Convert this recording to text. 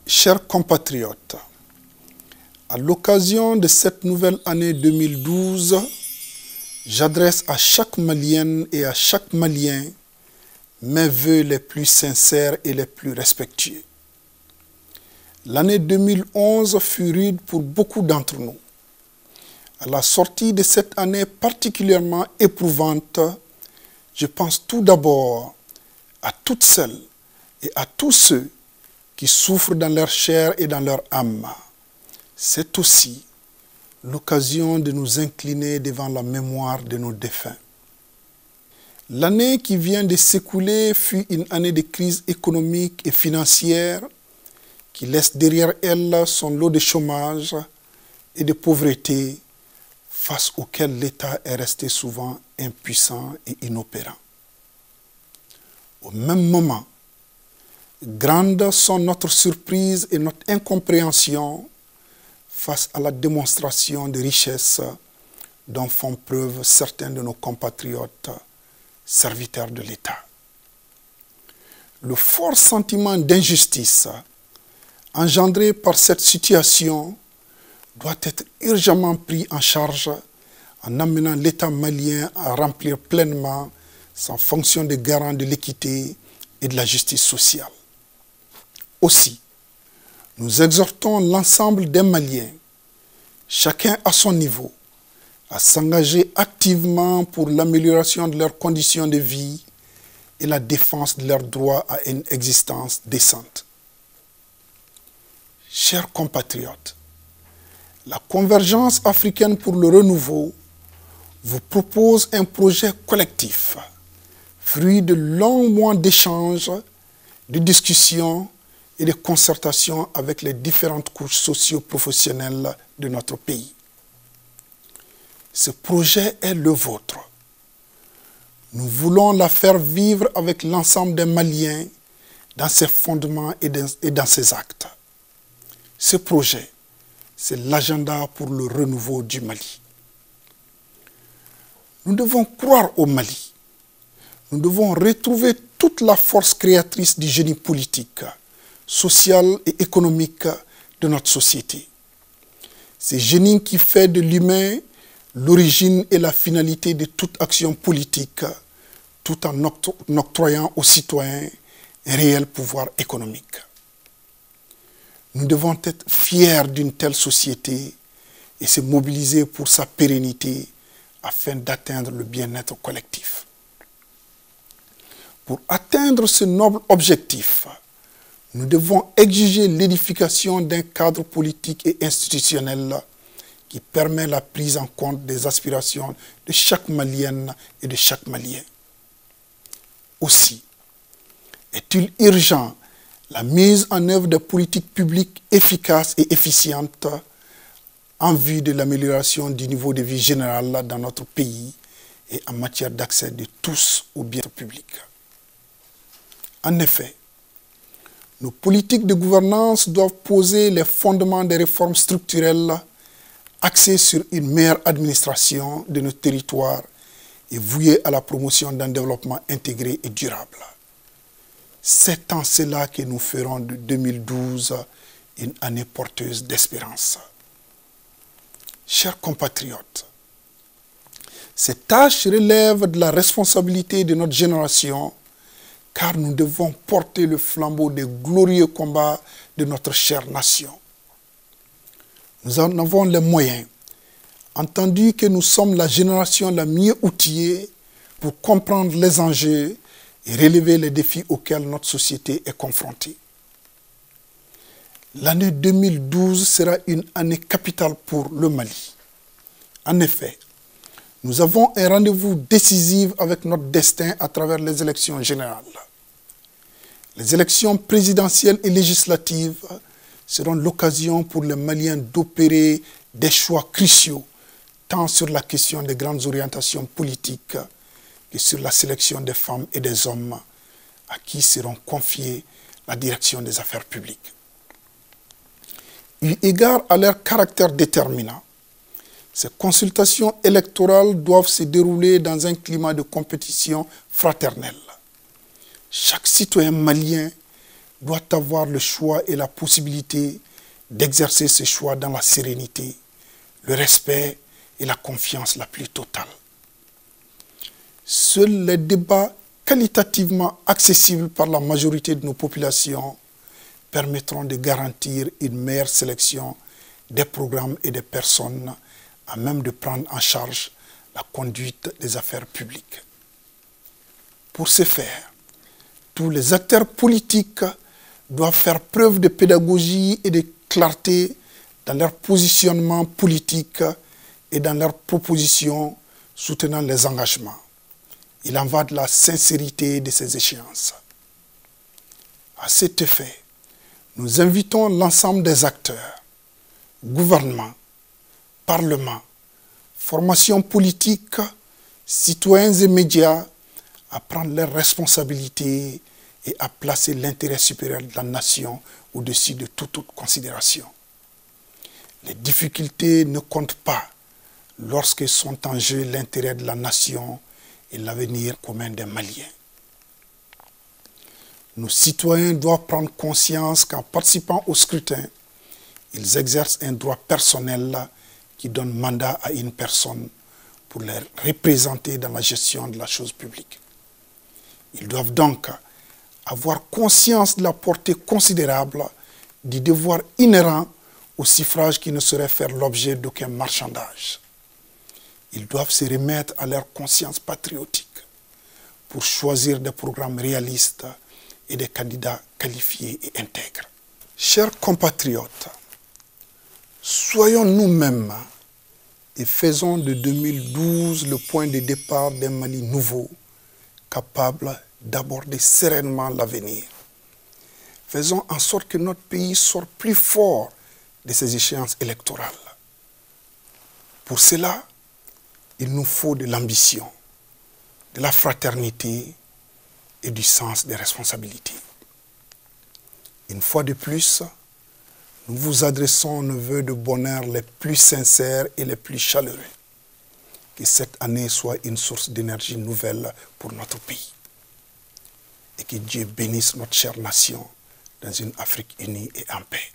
Chers compatriotes, à l'occasion de cette nouvelle année 2012, j'adresse à chaque Malienne et à chaque Malien mes vœux les plus sincères et les plus respectueux. L'année 2011 fut rude pour beaucoup d'entre nous. À la sortie de cette année particulièrement éprouvante, je pense tout d'abord à toutes celles et à tous ceux qui souffrent dans leur chair et dans leur âme. C'est aussi l'occasion de nous incliner devant la mémoire de nos défunts. L'année qui vient de s'écouler fut une année de crise économique et financière qui laisse derrière elle son lot de chômage et de pauvreté face auquel l'État est resté souvent impuissant et inopérant. Au même moment, grandes sont notre surprise et notre incompréhension face à la démonstration de richesse dont font preuve certains de nos compatriotes serviteurs de l'État. Le fort sentiment d'injustice engendré par cette situation doit être urgemment pris en charge en amenant l'État malien à remplir pleinement sa fonction de garant de l'équité et de la justice sociale. Aussi, nous exhortons l'ensemble des Maliens, chacun à son niveau, à s'engager activement pour l'amélioration de leurs conditions de vie et la défense de leur droit à une existence décente. Chers compatriotes, la Convergence africaine pour le renouveau vous propose un projet collectif, fruit de longs mois d'échanges, de discussions et de concertation avec les différentes couches socio-professionnelles de notre pays. Ce projet est le vôtre. Nous voulons la faire vivre avec l'ensemble des Maliens dans ses fondements et dans ses actes. Ce projet, c'est l'agenda pour le renouveau du Mali. Nous devons croire au Mali. Nous devons retrouver toute la force créatrice du génie politique, social et économique de notre société. Ce génie qui fait de l'humain l'origine et la finalité de toute action politique, tout en octroyant aux citoyens un réel pouvoir économique. Nous devons être fiers d'une telle société et se mobiliser pour sa pérennité afin d'atteindre le bien-être collectif. Pour atteindre ce noble objectif, nous devons exiger l'édification d'un cadre politique et institutionnel qui permet la prise en compte des aspirations de chaque Malienne et de chaque Malien. Aussi, est-il urgent la mise en œuvre de politiques publiques efficaces et efficientes en vue de l'amélioration du niveau de vie général dans notre pays et en matière d'accès de tous aux biens publics. En effet, nos politiques de gouvernance doivent poser les fondements des réformes structurelles axées sur une meilleure administration de nos territoires et vouées à la promotion d'un développement intégré et durable. C'est en cela que nous ferons de 2012 une année porteuse d'espérance. Chers compatriotes, cette tâche relève de la responsabilité de notre génération car nous devons porter le flambeau des glorieux combats de notre chère nation. Nous en avons les moyens, entendu que nous sommes la génération la mieux outillée pour comprendre les enjeux et relever les défis auxquels notre société est confrontée. L'année 2012 sera une année capitale pour le Mali. En effet, nous avons un rendez-vous décisif avec notre destin à travers les élections générales. Les élections présidentielles et législatives seront l'occasion pour les Maliens d'opérer des choix cruciaux, tant sur la question des grandes orientations politiques que sur la sélection des femmes et des hommes à qui seront confiées la direction des affaires publiques. Eu égard à leur caractère déterminant, Ces consultations électorales doivent se dérouler dans un climat de compétition fraternelle. Chaque citoyen malien doit avoir le choix et la possibilité d'exercer ce choix dans la sérénité, le respect et la confiance la plus totale. Seuls les débats qualitativement accessibles par la majorité de nos populations permettront de garantir une meilleure sélection des programmes et des personnes à même de prendre en charge la conduite des affaires publiques. Pour ce faire, tous les acteurs politiques doivent faire preuve de pédagogie et de clarté dans leur positionnement politique et dans leurs propositions soutenant les engagements. Il en va de la sincérité de ces échéances. À cet effet, nous invitons l'ensemble des acteurs, gouvernement, parlement, formations politiques, citoyens et médias à prendre leurs responsabilités et à placer l'intérêt supérieur de la nation au-dessus de toute autre considération. Les difficultés ne comptent pas lorsque sont en jeu l'intérêt de la nation et l'avenir commun des Maliens. Nos citoyens doivent prendre conscience qu'en participant au scrutin, ils exercent un droit personnel qui donne mandat à une personne pour les représenter dans la gestion de la chose publique. Ils doivent donc avoir conscience de la portée considérable du devoir inhérent au suffrage qui ne saurait faire l'objet d'aucun marchandage. Ils doivent se remettre à leur conscience patriotique pour choisir des programmes réalistes et des candidats qualifiés et intègres. Chers compatriotes, soyons nous-mêmes et faisons de 2012 le point de départ d'un Mali nouveau, capable d'aborder sereinement l'avenir. Faisons en sorte que notre pays sorte plus fort de ces échéances électorales. Pour cela, il nous faut de l'ambition, de la fraternité et du sens des responsabilités. Une fois de plus, nous vous adressons nos vœux de bonheur les plus sincères et les plus chaleureux. Que cette année soit une source d'énergie nouvelle pour notre pays. Et que Dieu bénisse notre chère nation dans une Afrique unie et en paix.